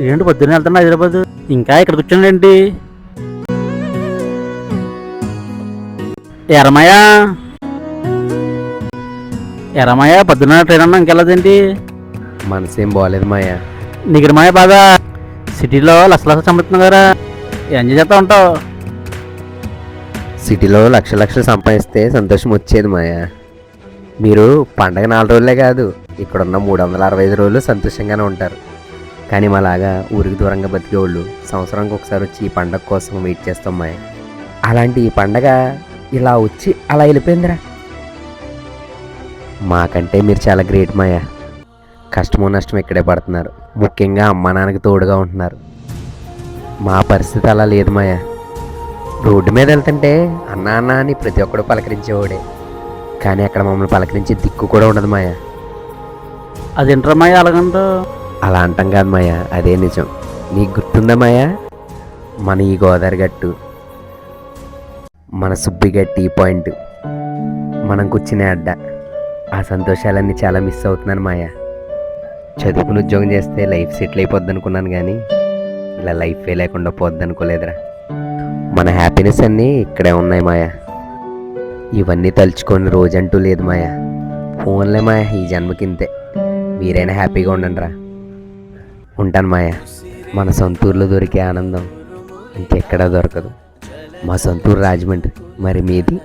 ఏంటి పొద్దున్న వెళ్తున్నా హైదరాబాద్, ఇంకా ఇక్కడ కూర్చోండి. ఎరమయ్య ఎరమయ్య పొద్దున్న ట్రైన్ అన్నా ఇంకెళ్ళదేంటి? మనసేం బాగోలేదు మాయా. నీకు మాయ బాధ, సిటీలో లక్ష సంపాదిస్తున్నావు కదా, ఎంజాయ్ చేస్తూ ఉంటావు. సిటీలో లక్షలు సంపాదిస్తే సంతోషం వచ్చేది మాయా. మీరు పండగ 4 రోజులే కాదు, ఇక్కడున్న 365 రోజులు సంతోషంగానే ఉంటారు. కానీ మాలాగా ఊరికి దూరంగా బతికేవాళ్ళు సంవత్సరానికి ఒకసారి వచ్చి ఈ పండగ కోసం వెయిట్ చేస్తాం మాయా. అలాంటి ఈ పండగ ఇలా వచ్చి అలా వెళ్ళిపోయిందిరా. మాకంటే మీరు చాలా గ్రేట్ మాయా. కష్టమో నష్టం ఇక్కడే పడుతున్నారు, ముఖ్యంగా అమ్మా నాన్నకి తోడుగా ఉంటున్నారు. మా పరిస్థితి అలా లేదు మాయా. రోడ్డు మీద వెళ్తుంటే అన్నా అన్న అని ప్రతి ఒక్కడు పలకరించేవాడే, కానీ అక్కడ మమ్మల్ని పలకరించే దిక్కు కూడా ఉండదు మాయా. అదేంట్రా మాయ అలాగంటూ? అలా అంటాం కాదు మాయా, అదే నిజం. నీకు గుర్తుందా మాయా, మన ఈ గోదావరి గట్టు, మన సుబ్బిగట్టి టీ పాయింట్, మనం కూర్చునే అడ్డ, ఆ సంతోషాలన్నీ చాలా మిస్ అవుతున్నాను మాయా. చదువుకుని ఉద్యోగం చేస్తే లైఫ్ సెటిల్ అయిపోద్ది అనుకున్నాను, కానీ ఇలా లైఫే లేకుండా పోద్ది అనుకోలేదురా. మన హ్యాపీనెస్ అన్నీ ఇక్కడే ఉన్నాయి మాయా. ఇవన్నీ తలుచుకొని రోజంటూ లేదు మాయా. ఫోన్లే మాయా, ఈ జన్మకింతే. మీరైనా హ్యాపీగా ఉండండి రా. ఉంటాను మాయా. మన సొంతూరులో దొరికే ఆనందం ఇంకెక్కడా దొరకదు. మా సొంతూరు రాజమండ్రి, మరి మీది?